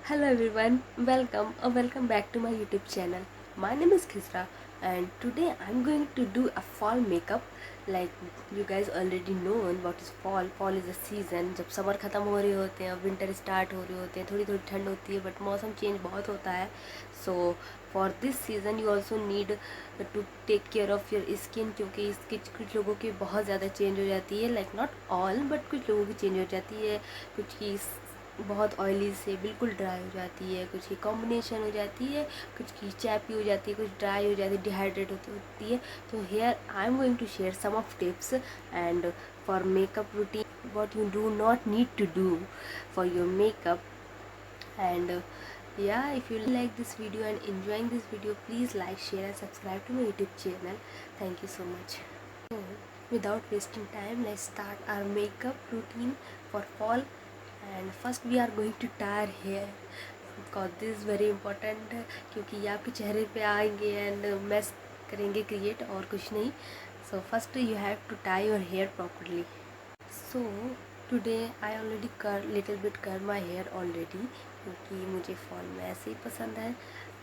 Hello everyone, welcome back to my YouTube channel. My name is Khisra and today I'm going to do a fall makeup. Like you guys already know what is fall. Fall is a season जब summer ख़त्म हो रहे होते हैं, winter start हो रहे होते हैं, थोड़ी थोड़ी ठंड होती है बट मौसम चेंज बहुत होता है. So for this season you also need to take care of your skin क्योंकि इसकी कुछ लोगों की बहुत ज़्यादा चेंज हो जाती है. Like not all but कुछ लोगों की चेंज हो जाती है. कुछ की बहुत ऑयली से बिल्कुल ड्राई हो जाती है, कुछ की कॉम्बिनेशन हो जाती है, कुछ की चैपी हो जाती है, कुछ ड्राई हो जाती है, डिहाइड्रेट होती है. तो here I am going to share some of tips and for makeup routine what you do not need to do for your makeup. And yeah, if you like this video and enjoying this video, please like, share and subscribe to my YouTube channel. Thank you so much. So without wasting time, let's start our makeup routine for fall. And first we are going to tie our hair because this is very important क्योंकि ये आपके चेहरे पे आएंगे and mess करेंगे create और कुछ नहीं. So first you have to tie your hair properly. So today I already little bit curl my hair already क्योंकि मुझे fall में ऐसे ही पसंद है.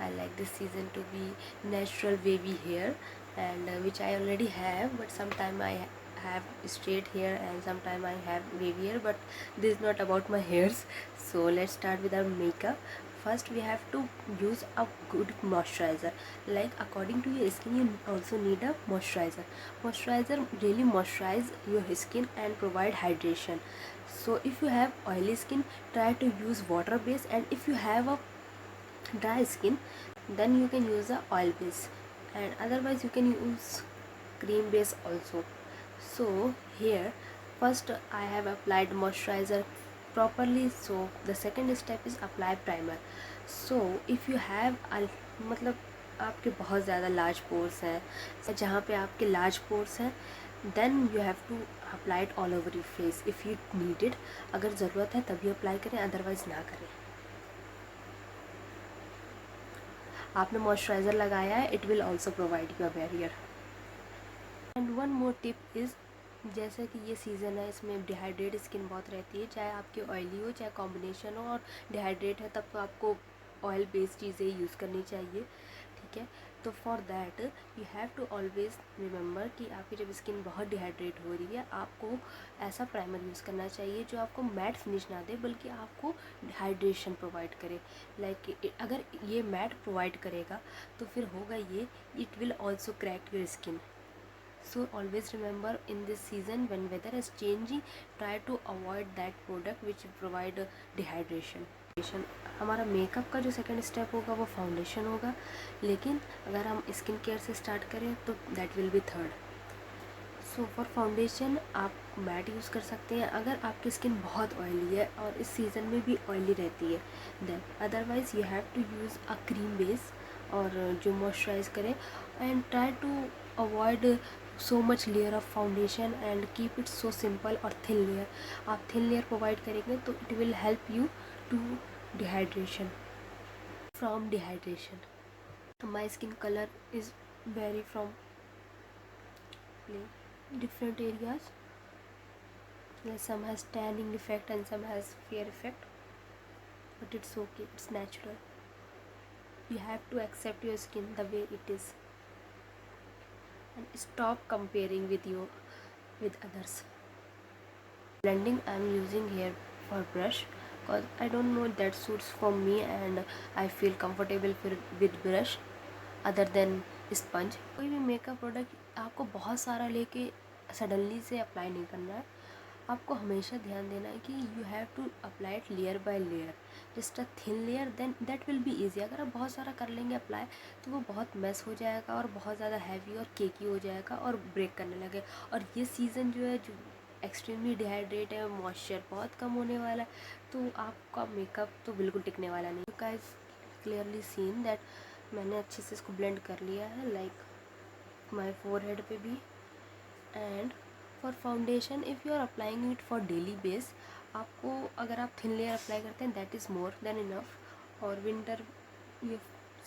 I like this season to be natural wavy hair and which I already have, but sometime I have straight hair and sometime I have wavy hair, but this is not about my hairs. So let's start with our makeup. First we have to use a good moisturizer. Like according to your skin you also need a moisturizer really moisturize your skin and provide hydration. So if you have oily skin, try to use water base, and if you have a dry skin, then you can use a oil base, and otherwise you can use cream base also. So here first I have applied moisturizer properly. So the second step is apply primer. So if you have मतलब आपके बहुत ज़्यादा large pores हैं, जहाँ पे आपके large pores हैं, then you have to apply it all over your face if you need it. अगर ज़रूरत है तभी अप्लाई करें, अदरवाइज़ ना करें. आपने मॉइस्चराइज़र लगाया है, it will also provide you a barrier. And one more tip is, जैसे कि ये सीज़न है इसमें डिहाइड्रेट स्किन बहुत रहती है, चाहे आपकी ऑयली हो चाहे कॉम्बिनेशन हो, और डिहाइड्रेट है तब तो आपको ऑयल बेस्ड चीज़ें यूज़ करनी चाहिए. ठीक है, तो for that you have to always remember कि आपकी जब स्किन बहुत डिहाइड्रेट हो रही है, आपको ऐसा प्राइमर यूज़ करना चाहिए जो आपको मैट फिनिश ना दे बल्कि आपको हाइड्रेशन प्रोवाइड करे. लाइक अगर ये मैट प्रोवाइड करेगा तो फिर होगा ये, it will also crack your skin. So always remember, in this season when weather is changing, try to avoid that product which provide dehydration. हमारा मेकअप का जो सेकंड स्टेप होगा वो फाउंडेशन होगा, लेकिन अगर हम स्किन केयर से स्टार्ट करें तो that will B third. So for foundation आप मैट यूज़ कर सकते हैं अगर आपकी स्किन बहुत ऑयली है और इस सीज़न में भी ऑयली रहती है. Then otherwise you have to use a cream base और जो मॉइस्चराइज करें, and try to avoid so much layer of foundation and keep it so simple और थिन लेयर. आप थिन लेयर प्रोवाइड करेंगे तो it will help you to dehydration from dehydration. My skin colour is very from different areas. Like some has tanning effect and some has fair effect, but it's okay, it's natural. You have to accept your skin the way it is and stop comparing with others. Blending I'm using here for brush because I don't know that suits for me and I feel comfortable with brush other than sponge. कोई भी makeup product आपको बहुत सारा लेके suddenly से apply नहीं करना है. आपको हमेशा ध्यान देना है कि you have to apply it layer by layer, just a thin layer, then that will be easy. अगर आप बहुत सारा कर लेंगे अप्लाई तो वो बहुत मेस हो जाएगा और बहुत ज़्यादा हैवी और केकी हो जाएगा और ब्रेक करने लगे. और ये सीज़न जो है, जो एक्सट्रीमली डिहाइड्रेट है, मॉइस्चर बहुत कम होने वाला है, तो आपका मेकअप तो बिल्कुल टिकने वाला नहीं. गाइस क्लियरली सीन दैट मैंने अच्छे से इसको ब्लेंड कर लिया है, लाइक माई फोरहेड पे भी. And for foundation if you are applying it for daily base, आपको अगर आप थिन लेयर अप्लाई करते हैं that is more than enough. और विंटर ये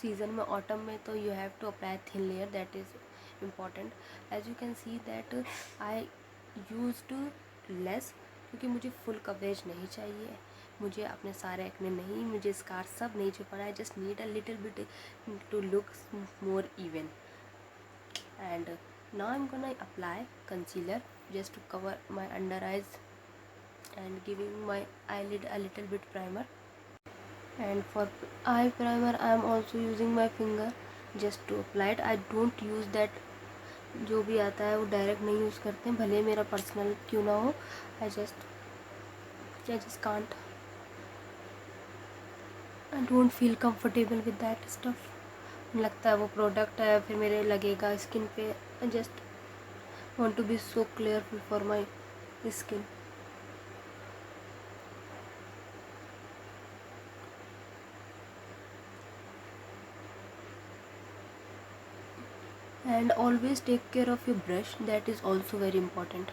सीज़न में, ऑटम में, तो you have to apply thin layer, that is important. As you can see that I use too less क्योंकि मुझे फुल कवरेज नहीं चाहिए. मुझे अपने सारे एक्ने नहीं, मुझे स्कार सब नहीं छुपाना है, just need a little bit to look more even. And now I'm gonna apply concealer just to cover my under eyes and giving my eyelid a little bit primer. And for eye primer I am also using my finger just to apply it. I don't use that, जो भी आता है वो direct नहीं use करते हैं, भले मेरा पर्सनल क्यों ना हो. I just can't. I don't feel comfortable with that stuff. लगता है वो प्रोडक्ट है फिर मेरे लगेगा स्किन पे. I just want to be so careful for my skin. And always take care of your brush, that is also very important.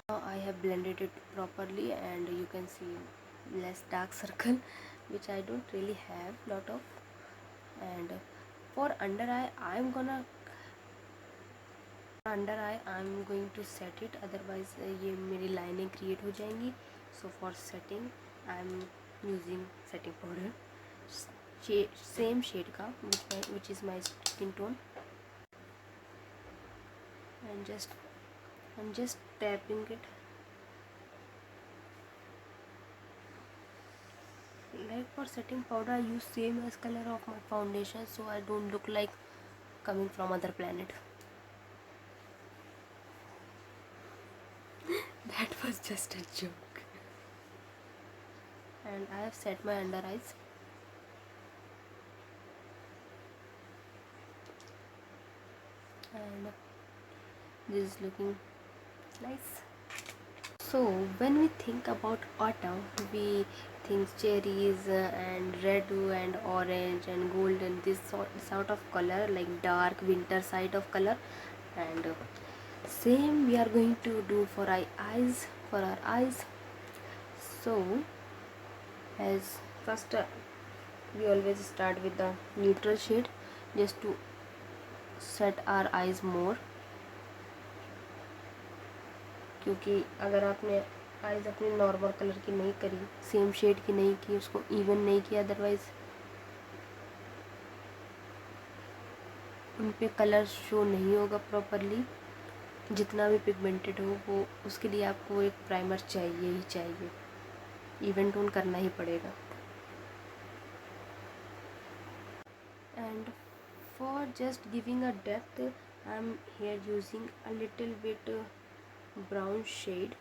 Now I have blended it properly and you can see less dark circle which I don't really have lot of. And for under eye I'm going to set it, otherwise ये मेरी लाइनें create हो जाएंगी. So for setting I'm using setting powder same shade का which is my skin tone, and I'm just tapping it. Like for setting powder I use same as color of my foundation so I don't look like coming from other planet. That was just a joke. And I have set my under eyes. And this is looking nice. So when we think about autumn, we think cherries and red and orange and golden, this sort of color, like dark winter side of color. And same we are going to do for our eyes. So as first we always start with the neutral shade just to set our eyes more, क्योंकि अगर आपने eyes अपनी normal colour की नहीं करी, same shade की नहीं की, उसको इवन नहीं किया, अदरवाइज़ उन पे कलर शो नहीं होगा प्रॉपरली. जितना भी पिगमेंटेड हो वो, उसके लिए आपको एक प्राइमर चाहिए ही चाहिए, इवन टोन करना ही पड़ेगा. And for just giving a depth I am here using a little bit brown shade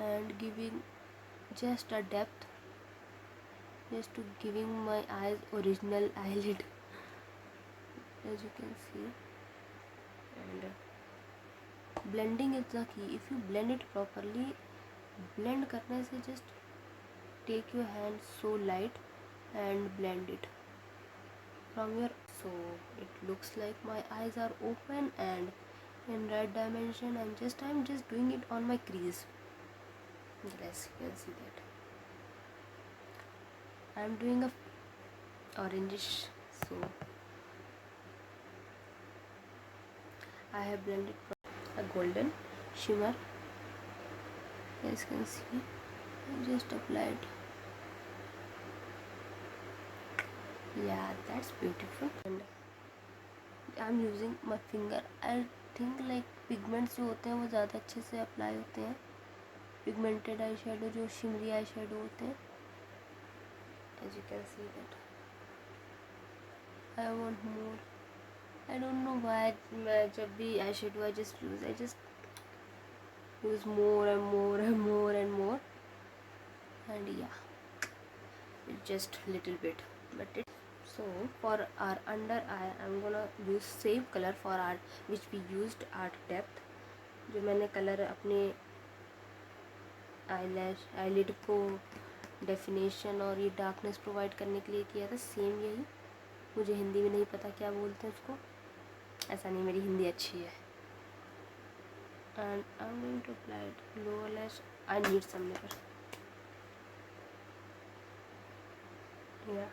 and giving just a depth, just to giving my eyes original eyelid, as you can see. And blending is the key. If you blend it properly, blend करने से just take your hand so light and blend it from your, so it looks like my eyes are open and in right dimension, and I'm just doing it on my crease. Yes, you can see that I'm doing a orangish, so I have blended a golden shimmer, as you can see. I just applied. Yeah, that's beautiful. And I'm using my finger. I think like pigments जो होते हैं वो ज़्यादा अच्छे से apply होते हैं, pigmented eye shadow, जो शिमरी आई शेडो होते हैं. As you can see that I want more. I don't know why मैं जब भी eye shadow I just use more and more and more and more, and yeah, it's just little bit, but it. So for our under eye I'm gonna use same color for our which we used our depth, जो मैंने colour अपने eyelid को definition और ये darkness provide करने के लिए किया था, सेम यही. मुझे हिंदी में नहीं पता क्या बोलते हैं उसको, ऐसा नहीं, मेरी हिंदी अच्छी है. And I'm going to apply it lower lash. I need some mirror. Yeah.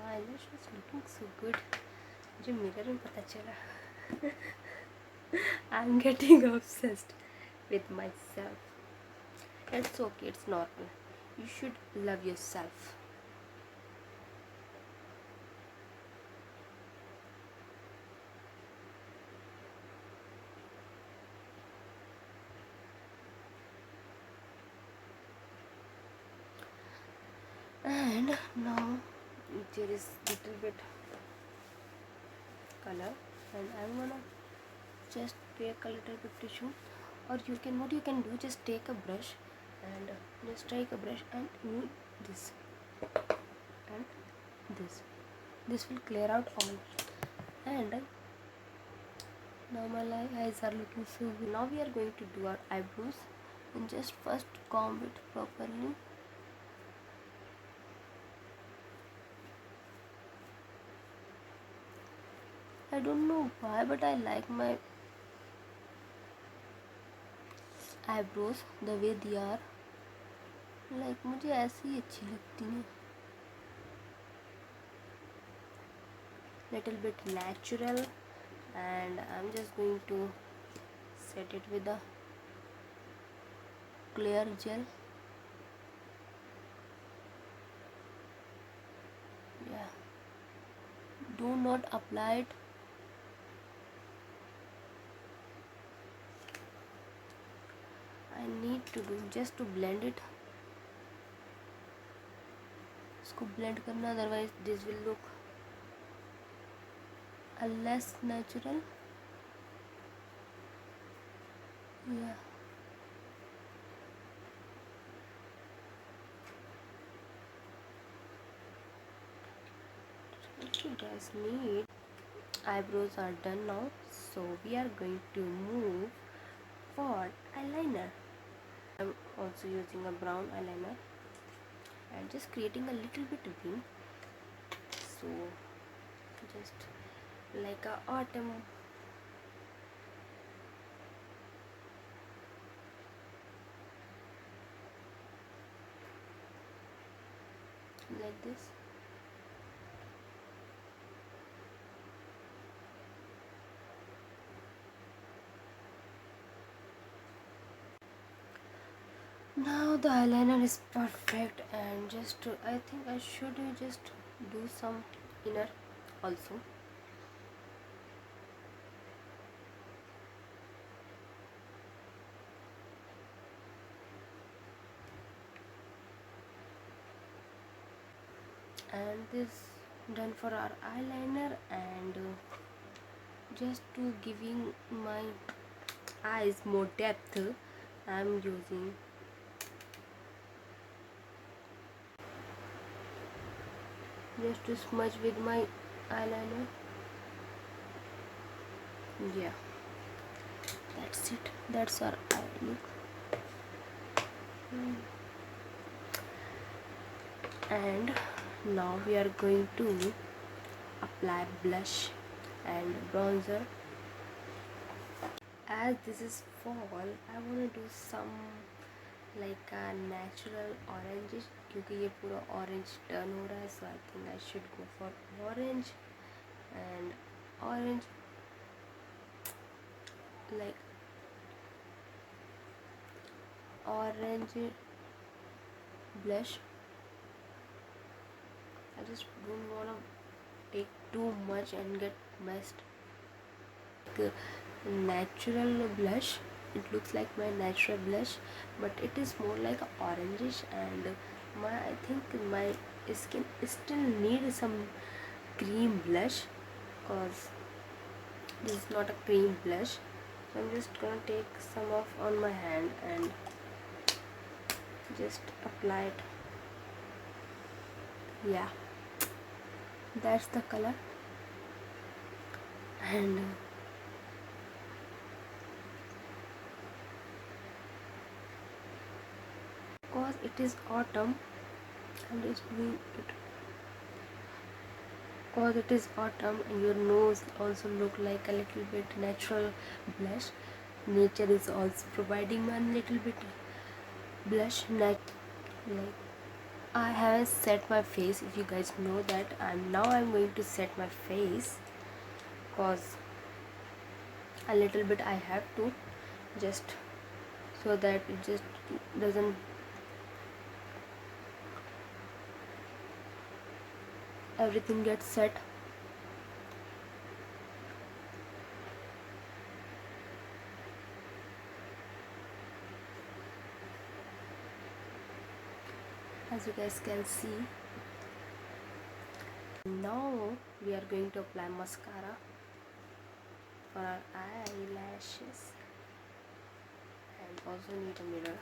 My eyelash is looking so good. मुझे मिरर में पता चला. I'm getting obsessed with myself. It's okay, it's normal. You should love yourself. And now there is little bit color, and I'm gonna just take a little bit tissue, or you can, what you can do, just take a brush and just take a brush and move this and this will clear out all. And now my eyes are looking so good. Now we are going to do our eyebrows, and just first comb it properly. I don't know why, but I like my eyebrows the way they are. Like मुझे ऐसी ही अच्छी लगती हैं. Little bit natural, and I'm just going to set it with a clear gel. Yeah, do not apply it. I need to do just to blend it. इसको blend करना, otherwise this will look a less natural. Yeah. What you guys need. Eyebrows are done now, so we are going to move for eyeliner. I'm also using a brown eyeliner and just creating a little bit wing, so just like a autumn. Like this. Now the eyeliner is perfect, and just I think I should just do some inner also. And this done for our eyeliner, and just to giving my eyes more depth, I'm using just to smudge with my eyeliner. Yeah, that's it. That's our eye look. And now we are going to apply blush and bronzer. As this is fall, I want to do some like a natural orange, क्योंकि ये पूरा orange turn हो रहा है, so I think I should go for orange. And orange, like orange blush. I just don't wanna take too much and get messed. Natural blush, it looks like my natural blush, but it is more like orangish, and I think my skin still needs some cream blush, because this is not a cream blush. So I'm just gonna take some off on my hand and just apply it. Yeah, that's the color. And because it is autumn, I'm just doing it because it is autumn, and your nose also look like a little bit natural blush. Nature is also providing me a little bit blush, like I haven't set my face, if you guys know that. And now I'm going to set my face, cause a little bit I have to, just so that it just doesn't, everything gets set. As you guys can see, now we are going to apply mascara for our eyelashes, and also need a mirror.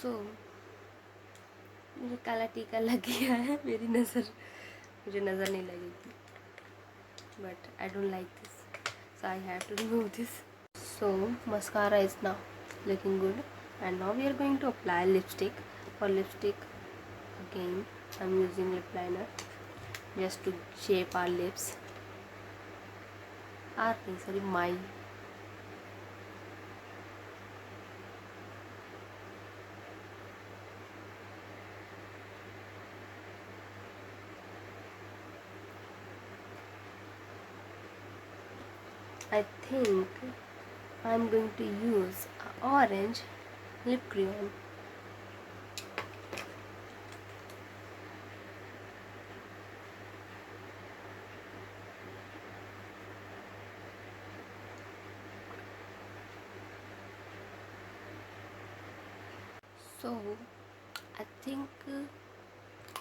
सो मुझे काला टीका लग गया है, मेरी नज़र, मुझे नज़र नहीं लगेगी, but I don't like this, so I have to remove this. So mascara is now looking good, and now we are going to apply lipstick. For lipstick, again I'm using lip liner just to shape our lips. My I think I'm going to use orange lip crayon. So I think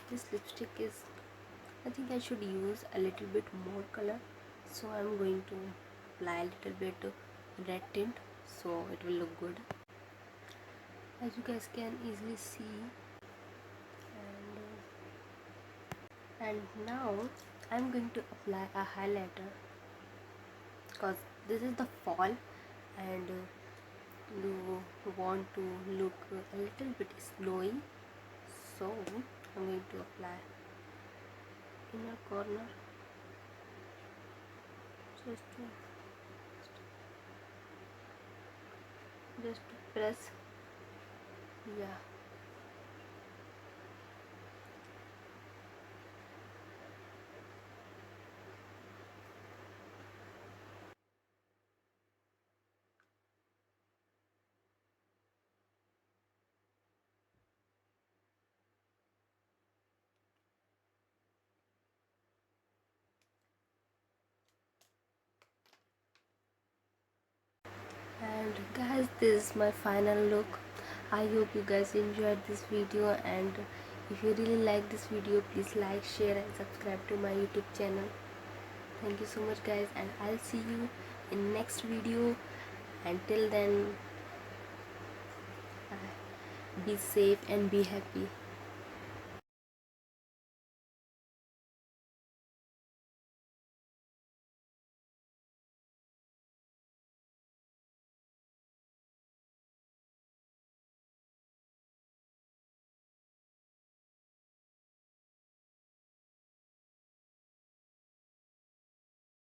this lipstick is, I think I should use a little bit more color, so I'm going to apply a little bit red tint so it will look good, as you guys can easily see. And now I'm going to apply a highlighter, because this is the fall and you want to look a little bit glowy, so I'm going to apply inner corner, just to press, yeah. And guys, this is my final look. I hope you guys enjoyed this video, and if you really like this video, please like, share and subscribe to my YouTube channel. Thank you so much guys, and I'll see you in next video. Until then, be safe and be happy.